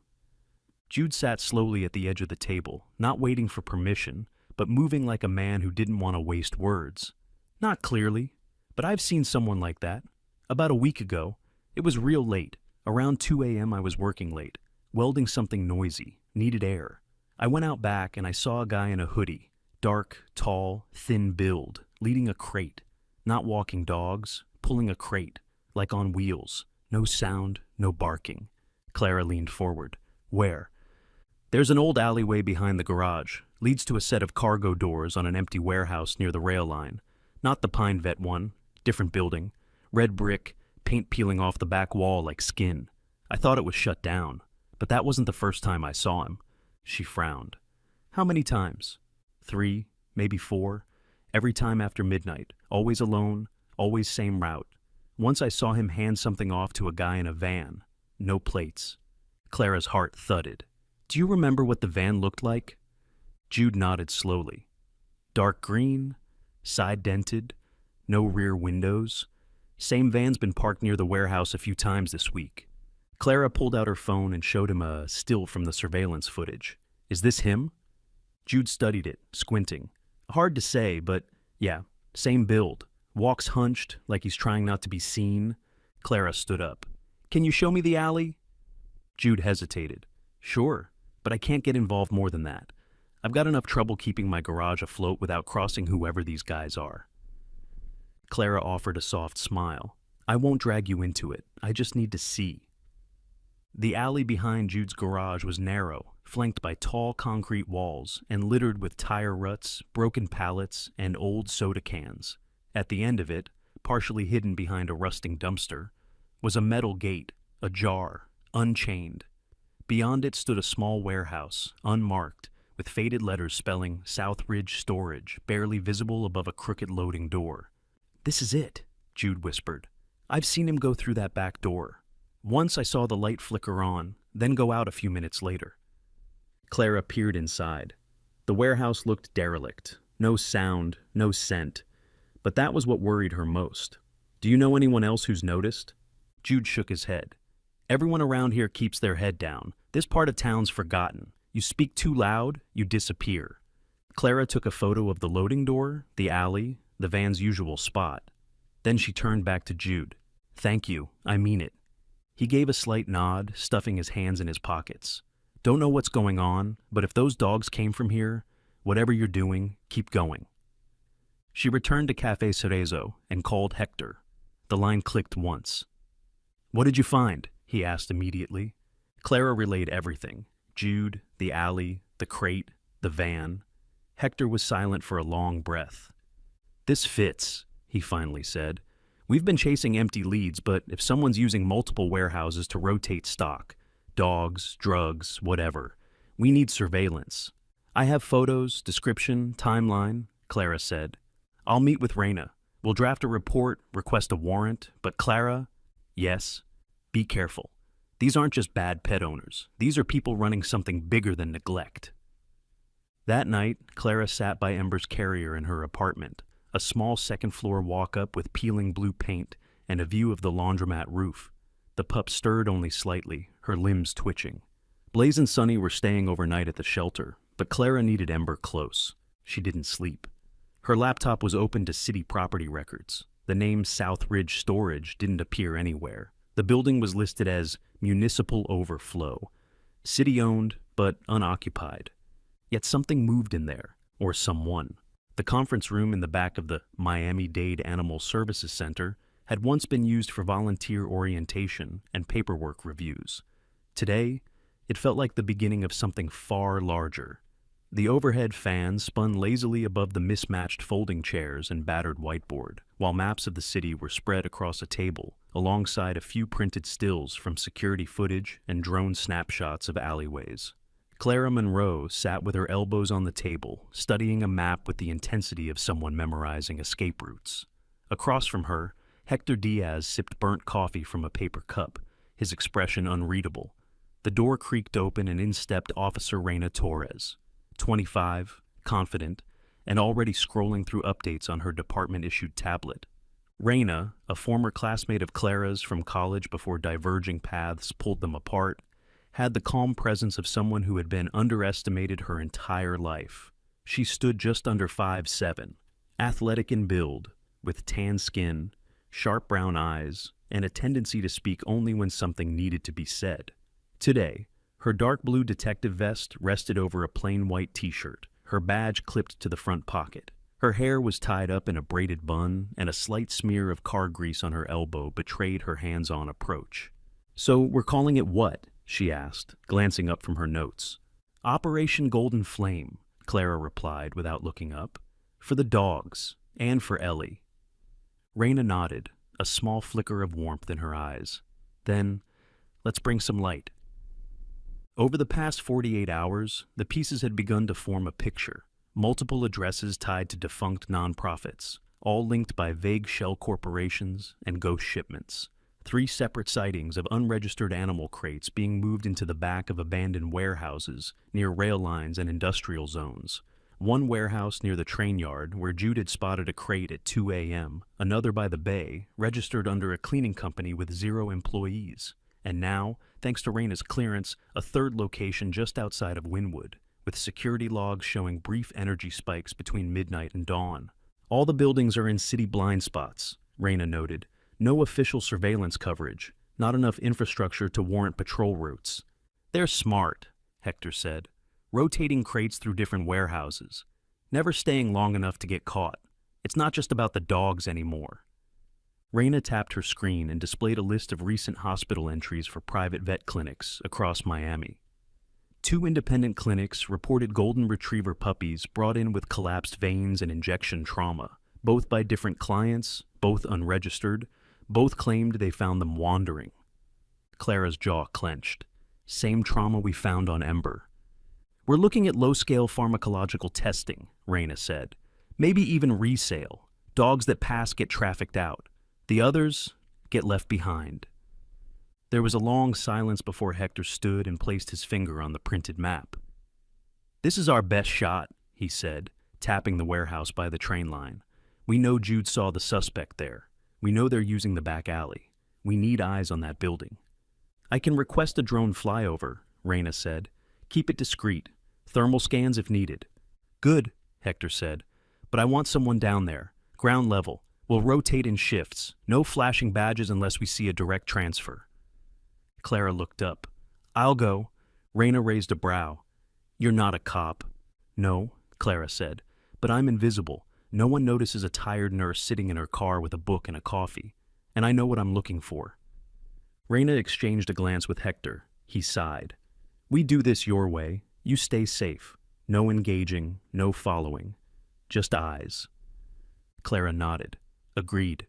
Jude sat slowly at the edge of the table, not waiting for permission, but moving like a man who didn't want to waste words. "Not clearly, but I've seen someone like that. About a week ago. It was real late. Around 2 a.m. I was working late, welding something noisy, needed air. I went out back and I saw a guy in a hoodie, dark, tall, thin build, leading a crate. Not walking dogs, pulling a crate, like on wheels. No sound, no barking." Clara leaned forward. "Where?" "There's an old alleyway behind the garage. Leads to a set of cargo doors on an empty warehouse near the rail line. Not the Pine Vet one. Different building. Red brick, paint peeling off the back wall like skin. I thought it was shut down. But that wasn't the first time I saw him." She frowned. "How many times?" 3, maybe 4. Every time after midnight. Always alone. Always same route. Once I saw him hand something off to a guy in a van. No plates." Clara's heart thudded. "Do you remember what the van looked like?" Jude nodded slowly. "Dark green, side dented, no rear windows. Same van's been parked near the warehouse a few times this week." Clara pulled out her phone and showed him a still from the surveillance footage. "Is this him?" Jude studied it, squinting. "Hard to say, but yeah, same build. Walks hunched, like he's trying not to be seen." Clara stood up. "Can you show me the alley?" Jude hesitated. Sure, but I can't get involved more than that. I've got enough trouble keeping my garage afloat without crossing whoever these guys are. Clara offered a soft smile. I won't drag you into it. I just need to see. The alley behind Jude's garage was narrow, flanked by tall concrete walls and littered with tire ruts, broken pallets, and old soda cans. At the end of it, partially hidden behind a rusting dumpster, was a metal gate, ajar, unchained. Beyond it stood a small warehouse, unmarked, with faded letters spelling Southridge Storage, barely visible above a crooked loading door. This is it, Jude whispered. I've seen him go through that back door. Once I saw the light flicker on, then go out a few minutes later. Clara peered inside. The warehouse looked derelict. No sound, no scent. But that was what worried her most. Do you know anyone else who's noticed? Jude shook his head. Everyone around here keeps their head down. This part of town's forgotten. You speak too loud, you disappear. Clara took a photo of the loading door, the alley, the van's usual spot. Then she turned back to Jude. Thank you, I mean it. He gave a slight nod, stuffing his hands in his pockets. Don't know what's going on, but if those dogs came from here, whatever you're doing, keep going. She returned to Café Cerezo and called Hector. The line clicked once. What did you find? He asked immediately. Clara relayed everything. Jude, the alley, the crate, the van. Hector was silent for a long breath. This fits, he finally said. We've been chasing empty leads, but if someone's using multiple warehouses to rotate stock, dogs, drugs, whatever, we need surveillance. I have photos, description, timeline, Clara said. I'll meet with Reina. We'll draft a report, request a warrant, but Clara, yes, be careful. These aren't just bad pet owners. These are people running something bigger than neglect. That night, Clara sat by Ember's carrier in her apartment, a small second-floor walk-up with peeling blue paint and a view of the laundromat roof. The pup stirred only slightly, her limbs twitching. Blaze and Sunny were staying overnight at the shelter, but Clara needed Ember close. She didn't sleep. Her laptop was open to city property records. The name Southridge Storage didn't appear anywhere. The building was listed as Municipal Overflow, city-owned but unoccupied. Yet something moved in there, or someone. The conference room in the back of the Miami-Dade Animal Services Center had once been used for volunteer orientation and paperwork reviews. Today, it felt like the beginning of something far larger. The overhead fan spun lazily above the mismatched folding chairs and battered whiteboard, while maps of the city were spread across a table, alongside a few printed stills from security footage and drone snapshots of alleyways. Clara Monroe sat with her elbows on the table, studying a map with the intensity of someone memorizing escape routes. Across from her, Hector Diaz sipped burnt coffee from a paper cup, his expression unreadable. The door creaked open and in stepped Officer Reina Torres. 25, confident, and already scrolling through updates on her department-issued tablet. Reina, a former classmate of Clara's from college before diverging paths pulled them apart, had the calm presence of someone who had been underestimated her entire life. She stood just under 5'7", athletic in build, with tan skin, sharp brown eyes, and a tendency to speak only when something needed to be said. Today, her dark blue detective vest rested over a plain white t-shirt, her badge clipped to the front pocket. Her hair was tied up in a braided bun, and a slight smear of car grease on her elbow betrayed her hands-on approach. "So we're calling it what?" she asked, glancing up from her notes. "Operation Golden Flame," Clara replied without looking up. "For the dogs, and for Ellie." Reina nodded, a small flicker of warmth in her eyes. Then, "Let's bring some light." Over the past 48 hours, the pieces had begun to form a picture. Multiple addresses tied to defunct nonprofits, all linked by vague shell corporations and ghost shipments. 3 separate sightings of unregistered animal crates being moved into the back of abandoned warehouses near rail lines and industrial zones. One warehouse near the train yard where Jude had spotted a crate at 2 a.m., another by the bay, registered under a cleaning company with 0 employees. And now, thanks to Reina's clearance, a 3rd location just outside of Wynwood, with security logs showing brief energy spikes between midnight and dawn. All the buildings are in city blind spots, Reina noted. No official surveillance coverage, not enough infrastructure to warrant patrol routes. They're smart, Hector said, rotating crates through different warehouses, never staying long enough to get caught. It's not just about the dogs anymore. Raina tapped her screen and displayed a list of recent hospital entries for private vet clinics across Miami. 2 independent clinics reported golden retriever puppies brought in with collapsed veins and injection trauma, both by different clients, both unregistered, both claimed they found them wandering. Clara's jaw clenched. Same trauma we found on Ember. We're looking at low-scale pharmacological testing, Raina said. Maybe even resale. Dogs that pass get trafficked out. The others get left behind. There was a long silence before Hector stood and placed his finger on the printed map. This is our best shot, he said, tapping the warehouse by the train line. We know Jude saw the suspect there. We know they're using the back alley. We need eyes on that building. I can request a drone flyover, Raina said. Keep it discreet. Thermal scans if needed. Good, Hector said. But I want someone down there. Ground level. We'll rotate in shifts. No flashing badges unless we see a direct transfer. Clara looked up. I'll go. Raina raised a brow. You're not a cop. No, Clara said. But I'm invisible. No one notices a tired nurse sitting in her car with a book and a coffee. And I know what I'm looking for. Raina exchanged a glance with Hector. He sighed. We do this your way. You stay safe. No engaging, no following. Just eyes. Clara nodded. Agreed.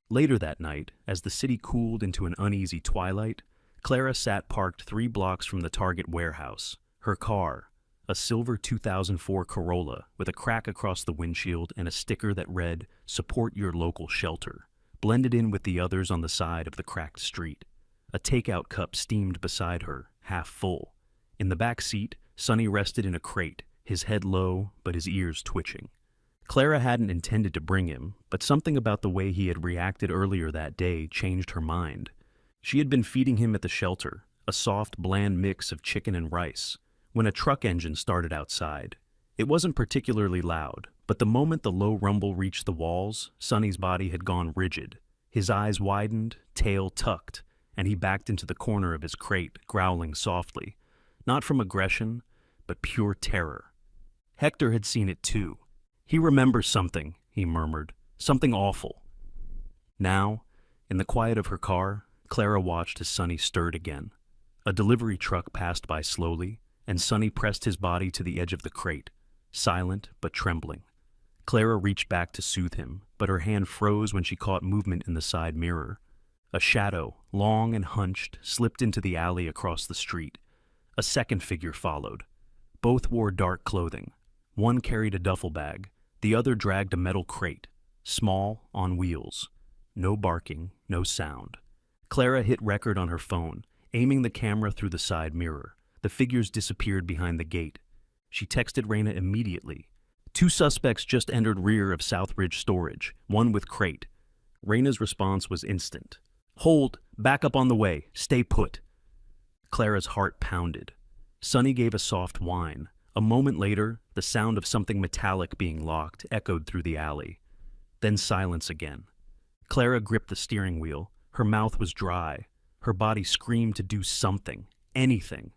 Later that night, as the city cooled into an uneasy twilight, Clara sat parked 3 blocks from the Target warehouse. Her car, a silver 2004 Corolla with a crack across the windshield and a sticker that read, "Support your local shelter," blended in with the others on the side of the cracked street. A takeout cup steamed beside her, half full. In the back seat, Sonny rested in a crate, his head low, but his ears twitching. Clara hadn't intended to bring him, but something about the way he had reacted earlier that day changed her mind. She had been feeding him at the shelter, a soft, bland mix of chicken and rice, when a truck engine started outside. It wasn't particularly loud, but the moment the low rumble reached the walls, Sonny's body had gone rigid. His eyes widened, tail tucked, and he backed into the corner of his crate, growling softly. Not from aggression, but pure terror. Hector had seen it too. He remembers something, he murmured. Something awful. Now, in the quiet of her car, Clara watched as Sonny stirred again. A delivery truck passed by slowly, and Sonny pressed his body to the edge of the crate, silent but trembling. Clara reached back to soothe him, but her hand froze when she caught movement in the side mirror. A shadow, long and hunched, slipped into the alley across the street. A second figure followed. Both wore dark clothing. One carried a duffel bag. The other dragged a metal crate, small, on wheels. No barking, no sound. Clara hit record on her phone, aiming the camera through the side mirror. The figures disappeared behind the gate. She texted Raina immediately. 2 suspects just entered rear of Southridge Storage, one with crate. Raina's response was instant. Hold, back up on the way, stay put. Clara's heart pounded. Sonny gave a soft whine. A moment later, the sound of something metallic being locked echoed through the alley. Then silence again. Clara gripped the steering wheel. Her mouth was dry. Her body screamed to do something, anything.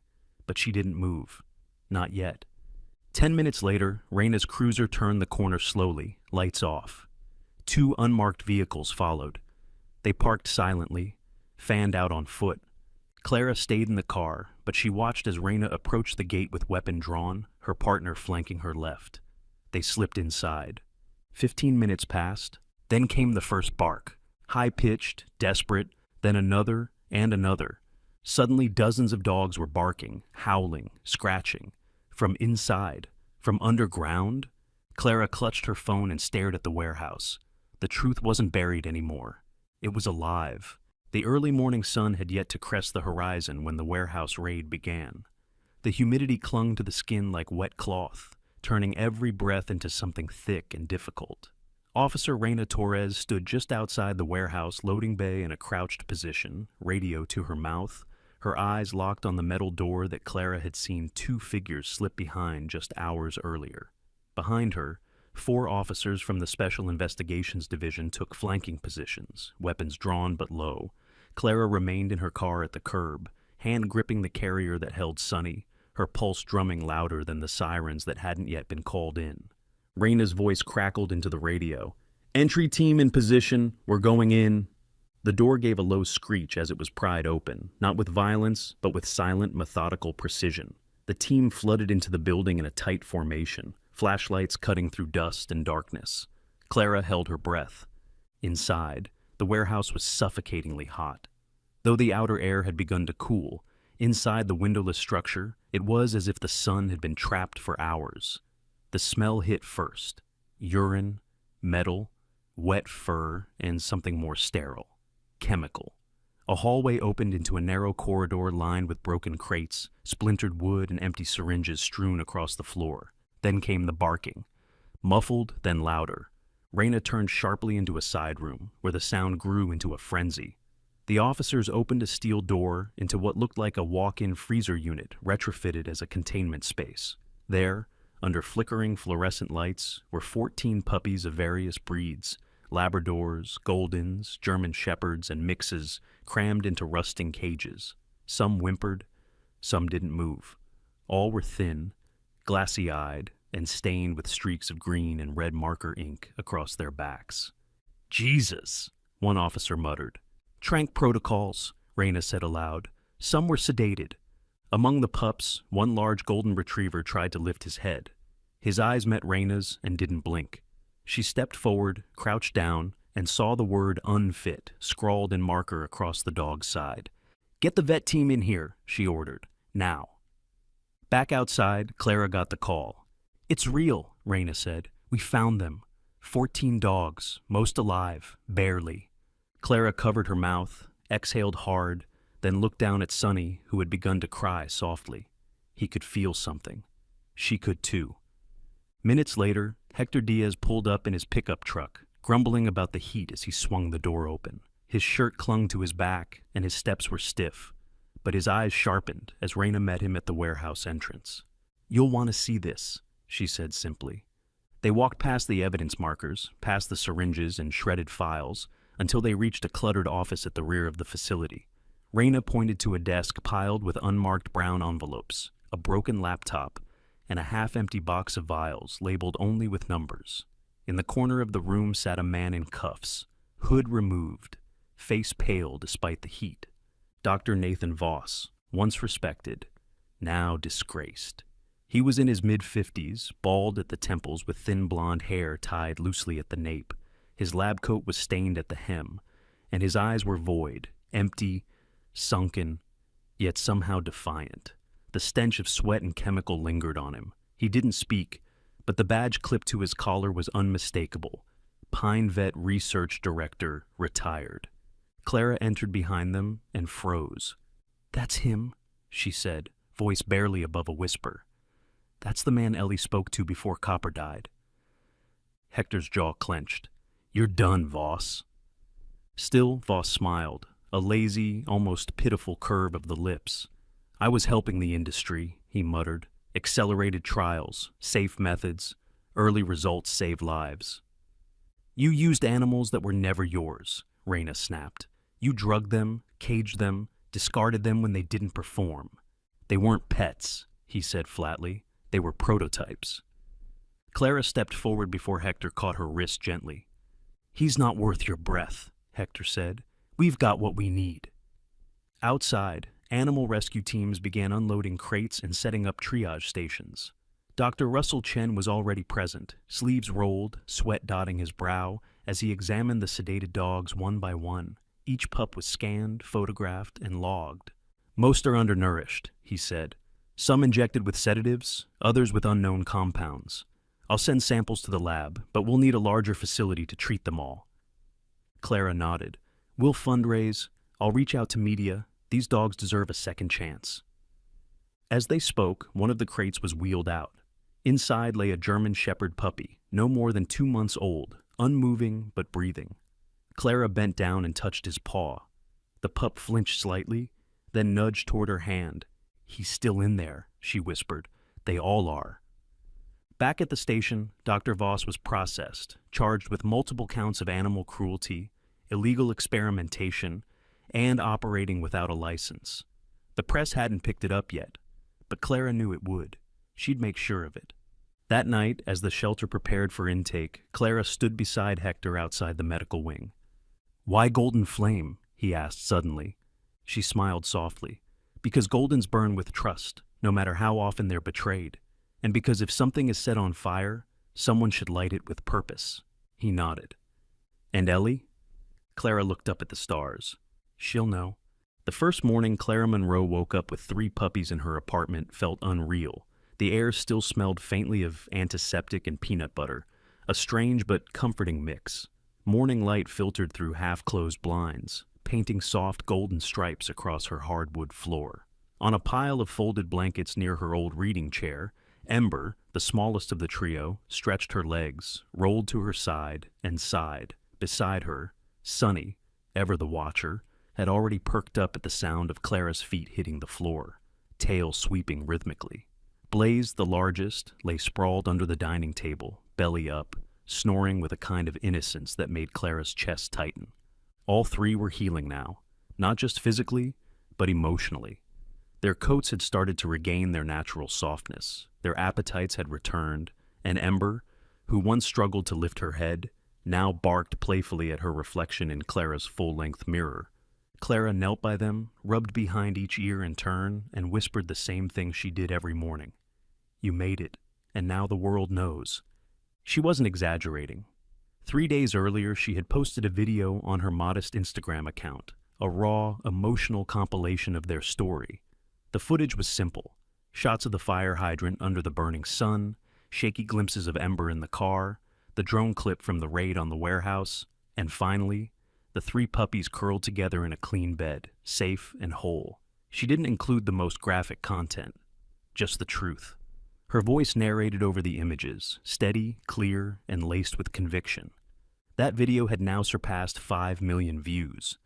But she didn't move. Not yet. 10 minutes later, Raina's cruiser turned the corner slowly, lights off. 2 unmarked vehicles followed. They parked silently, fanned out on foot. Clara stayed in the car, but she watched as Raina approached the gate with weapon drawn, her partner flanking her left. They slipped inside. 15 minutes passed. Then came the first bark. High-pitched, desperate, then another and another. Suddenly dozens of dogs were barking, howling, scratching. From inside, from underground. Clara clutched her phone and stared at the warehouse. The truth wasn't buried anymore. It was alive. The early morning sun had yet to crest the horizon when the warehouse raid began. The humidity clung to the skin like wet cloth, turning every breath into something thick and difficult. Officer Raina Torres stood just outside the warehouse loading bay in a crouched position, radio to her mouth, her eyes locked on the metal door that Clara had seen 2 figures slip behind just hours earlier. Behind her, 4 officers from the Special Investigations Division took flanking positions, weapons drawn but low. Clara remained in her car at the curb, hand gripping the carrier that held Sunny, her pulse drumming louder than the sirens that hadn't yet been called in. Raina's voice crackled into the radio. "Entry team in position. We're going in." The door gave a low screech as it was pried open, not with violence, but with silent, methodical precision. The team flooded into the building in a tight formation, flashlights cutting through dust and darkness. Clara held her breath. Inside, the warehouse was suffocatingly hot. Though the outer air had begun to cool, inside the windowless structure, it was as if the sun had been trapped for hours. The smell hit first: urine, metal, wet fur, and something more sterile: chemical. A hallway opened into a narrow corridor lined with broken crates, splintered wood, and empty syringes strewn across the floor. Then came the barking. Muffled, then louder. Raina turned sharply into a side room, where the sound grew into a frenzy. The officers opened a steel door into what looked like a walk-in freezer unit retrofitted as a containment space. There, under flickering fluorescent lights, were 14 puppies of various breeds: Labradors, Goldens, German Shepherds, and mixes crammed into rusting cages. Some whimpered, some didn't move. All were thin, glassy-eyed, and stained with streaks of green and red marker ink across their backs. "Jesus," one officer muttered. "Trank protocols," Raina said aloud. "Some were sedated." Among the pups, one large golden retriever tried to lift his head. His eyes met Raina's and didn't blink. She stepped forward, crouched down, and saw the word "unfit" scrawled in marker across the dog's side. "Get the vet team in here," she ordered. "Now." Back outside, Clara got the call. "It's real," Raina said. "We found them. 14 dogs, most alive, barely." Clara covered her mouth, exhaled hard, then looked down at Sunny, who had begun to cry softly. He could feel something. She could too. Minutes later, Hector Diaz pulled up in his pickup truck, grumbling about the heat as he swung the door open. His shirt clung to his back, and his steps were stiff, but his eyes sharpened as Raina met him at the warehouse entrance. "You'll want to see this," she said simply. They walked past the evidence markers, past the syringes and shredded files, until they reached a cluttered office at the rear of the facility. Raina pointed to a desk piled with unmarked brown envelopes, a broken laptop, and a half-empty box of vials labeled only with numbers. In the corner of the room sat a man in cuffs, hood removed, face pale despite the heat. Dr. Nathan Voss, once respected, now disgraced. He was in his mid-50s, bald at the temples with thin blonde hair tied loosely at the nape. His lab coat was stained at the hem, and his eyes were void, empty, sunken, yet somehow defiant. The stench of sweat and chemical lingered on him. He didn't speak, but the badge clipped to his collar was unmistakable. Pine Vet Research Director, retired. Clara entered behind them and froze. "That's him," she said, voice barely above a whisper. "That's the man Ellie spoke to before Copper died." Hector's jaw clenched. "You're done, Voss." Still, Voss smiled, a lazy, almost pitiful curve of the lips. "I was helping the industry," he muttered. "Accelerated trials, safe methods, early results save lives." "You used animals that were never yours," Raina snapped. "You drugged them, caged them, discarded them when they didn't perform." "They weren't pets," he said flatly. "They were prototypes." Clara stepped forward before Hector caught her wrist gently. "He's not worth your breath," Hector said. "We've got what we need." Outside, animal rescue teams began unloading crates and setting up triage stations. Dr. Russell Chen was already present, sleeves rolled, sweat dotting his brow, as he examined the sedated dogs one by one. Each pup was scanned, photographed, and logged. "Most are undernourished," he said. "Some injected with sedatives, others with unknown compounds. I'll send samples to the lab, but we'll need a larger facility to treat them all." Clara nodded. "We'll fundraise. I'll reach out to media. These dogs deserve a second chance." As they spoke, one of the crates was wheeled out. Inside lay a German Shepherd puppy, no more than 2 months old, unmoving but breathing. Clara bent down and touched his paw. The pup flinched slightly, then nudged toward her hand. "He's still in there," she whispered. "They all are." Back at the station, Dr. Voss was processed, charged with multiple counts of animal cruelty, illegal experimentation, and operating without a license. The press hadn't picked it up yet, but Clara knew it would. She'd make sure of it. That night, as the shelter prepared for intake, Clara stood beside Hector outside the medical wing. "Why golden flame?" he asked suddenly. She smiled softly. "Because goldens burn with trust, no matter how often they're betrayed. And because if something is set on fire, someone should light it with purpose." He nodded. "And Ellie?" Clara looked up at the stars. "She'll know." The first morning Clara Monroe woke up with 3 puppies in her apartment felt unreal. The air still smelled faintly of antiseptic and peanut butter, a strange but comforting mix. Morning light filtered through half-closed blinds, painting soft golden stripes across her hardwood floor. On a pile of folded blankets near her old reading chair, Ember, the smallest of the trio, stretched her legs, rolled to her side, and sighed. Beside her, Sunny, ever the watcher, had already perked up at the sound of Clara's feet hitting the floor, tail sweeping rhythmically. Blaze, the largest, lay sprawled under the dining table, belly up, snoring with a kind of innocence that made Clara's chest tighten. All 3 were healing now, not just physically, but emotionally. Their coats had started to regain their natural softness, their appetites had returned, and Ember, who once struggled to lift her head, now barked playfully at her reflection in Clara's full-length mirror. Clara knelt by them, rubbed behind each ear in turn, and whispered the same thing she did every morning. "You made it, and now the world knows." She wasn't exaggerating. 3 days earlier, she had posted a video on her modest Instagram account, a raw, emotional compilation of their story. The footage was simple. Shots of the fire hydrant under the burning sun, shaky glimpses of Ember in the car, the drone clip from the raid on the warehouse, and finally, the 3 puppies curled together in a clean bed, safe and whole. She didn't include the most graphic content, just the truth. Her voice narrated over the images, steady, clear, and laced with conviction. That video had now surpassed 5 million views.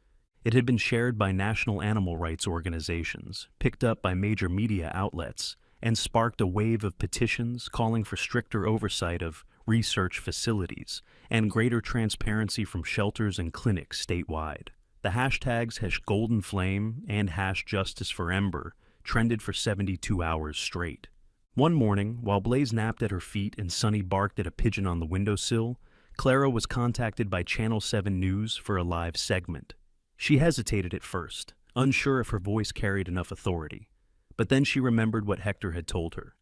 It had been shared by national animal rights organizations, picked up by major media outlets, and sparked a wave of petitions calling for stricter oversight of research facilities and greater transparency from shelters and clinics statewide. The hashtags #GoldenFlame and #JusticeForEmber trended for 72 hours straight. One morning, while Blaze napped at her feet and Sunny barked at a pigeon on the windowsill, Clara was contacted by Channel 7 News for a live segment. She hesitated at first, unsure if her voice carried enough authority. But then she remembered what Hector had told her.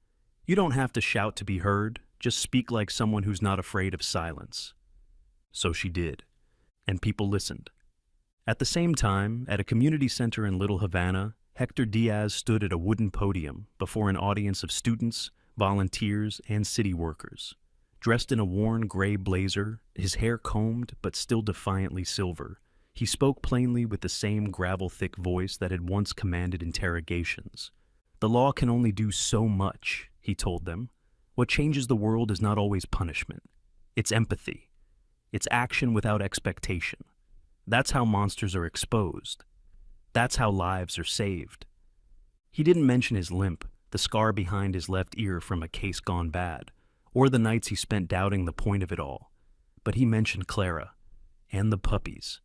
"You don't have to shout to be heard, just speak like someone who's not afraid of silence." So she did, and people listened. At the same time, at a community center in Little Havana, Hector Diaz stood at a wooden podium before an audience of students, volunteers, and city workers. Dressed in a worn gray blazer, his hair combed but still defiantly silver, he spoke plainly with the same gravel-thick voice that had once commanded interrogations. "The law can only do so much," he told them. "What changes the world is not always punishment. It's empathy. It's action without expectation. That's how monsters are exposed. That's how lives are saved." He didn't mention his limp, the scar behind his left ear from a case gone bad, or the nights he spent doubting the point of it all. But he mentioned Clara, and the puppies,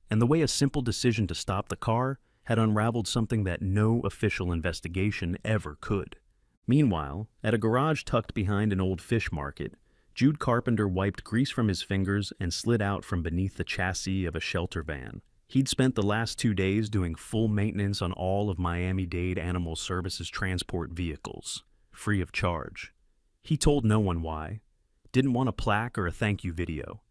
and the way a simple decision to stop the car had unraveled something that no official investigation ever could. Meanwhile, at a garage tucked behind an old fish market, Jude Carpenter wiped grease from his fingers and slid out from beneath the chassis of a shelter van. He'd spent the last 2 days doing full maintenance on all of Miami-Dade Animal Services transport vehicles, free of charge. He told no one why. Didn't want a plaque or a thank you video.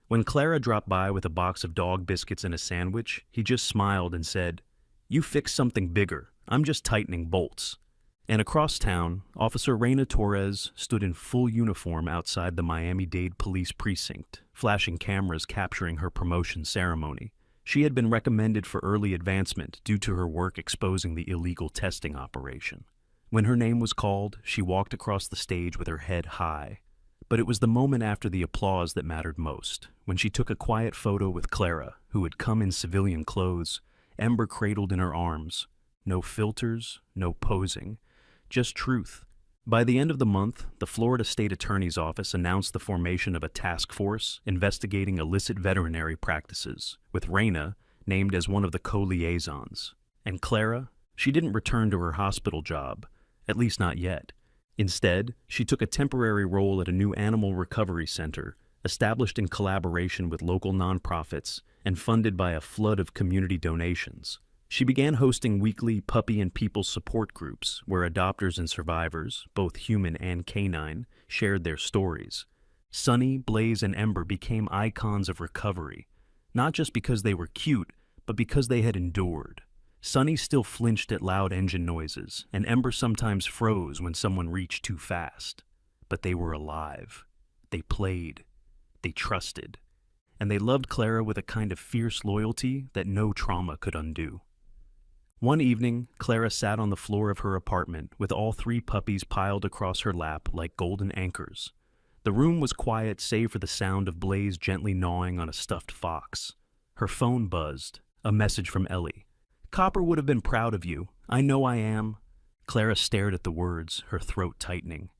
When Clara dropped by with a box of dog biscuits and a sandwich, he just smiled and said, "You fixed something bigger. I'm just tightening bolts." And across town, Officer Reina Torres stood in full uniform outside the Miami-Dade Police Precinct, flashing cameras capturing her promotion ceremony. She had been recommended for early advancement due to her work exposing the illegal testing operation. When her name was called, she walked across the stage with her head high. But it was the moment after the applause that mattered most, when she took a quiet photo with Clara, who had come in civilian clothes, Ember cradled in her arms. No filters, no posing, just truth. By the end of the month, the Florida State Attorney's Office announced the formation of a task force investigating illicit veterinary practices, with Reina named as one of the co-liaisons. And Clara, She didn't return to her hospital job, at least not yet. Instead, she took a temporary role at a new animal recovery center, established in collaboration with local nonprofits and funded by a flood of community donations. She began hosting weekly puppy and people support groups where adopters and survivors, both human and canine, shared their stories. Sunny, Blaze, and Ember became icons of recovery, not just because they were cute, but because they had endured. Sunny still flinched at loud engine noises, and Ember sometimes froze when someone reached too fast. But they were alive. They played. They trusted. And they loved Clara with a kind of fierce loyalty that no trauma could undo. One evening, Clara sat on the floor of her apartment with all 3 puppies piled across her lap like golden anchors. The room was quiet save for the sound of Blaze gently gnawing on a stuffed fox. Her phone buzzed, a message from Ellie. "Copper would have been proud of you. I know I am." Clara stared at the words, her throat tightening.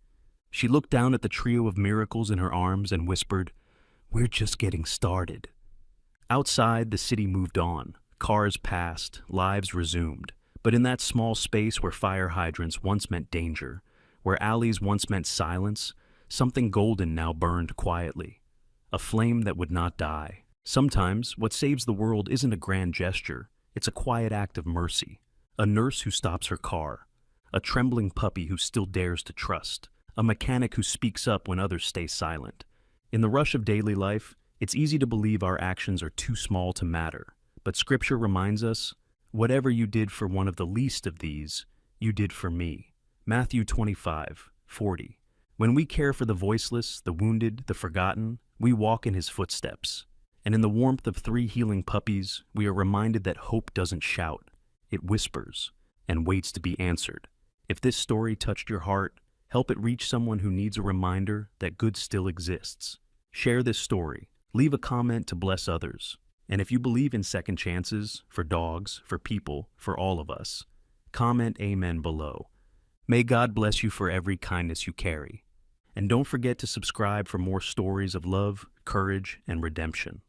She looked down at the trio of miracles in her arms and whispered, "We're just getting started." Outside, the city moved on. Cars passed, lives resumed. But in that small space where fire hydrants once meant danger, where alleys once meant silence, something golden now burned quietly. A flame that would not die. Sometimes, what saves the world isn't a grand gesture. It's a quiet act of mercy. A nurse who stops her car. A trembling puppy who still dares to trust. A mechanic who speaks up when others stay silent. In the rush of daily life, it's easy to believe our actions are too small to matter. But Scripture reminds us, whatever you did for one of the least of these, you did for me. Matthew 25:40. When we care for the voiceless, the wounded, the forgotten, we walk in his footsteps. And in the warmth of 3 healing puppies, we are reminded that hope doesn't shout. It whispers and waits to be answered. If this story touched your heart, help it reach someone who needs a reminder that good still exists. Share this story. Leave a comment to bless others. And if you believe in second chances, for dogs, for people, for all of us, comment amen below. May God bless you for every kindness you carry. And don't forget to subscribe for more stories of love, courage, and redemption.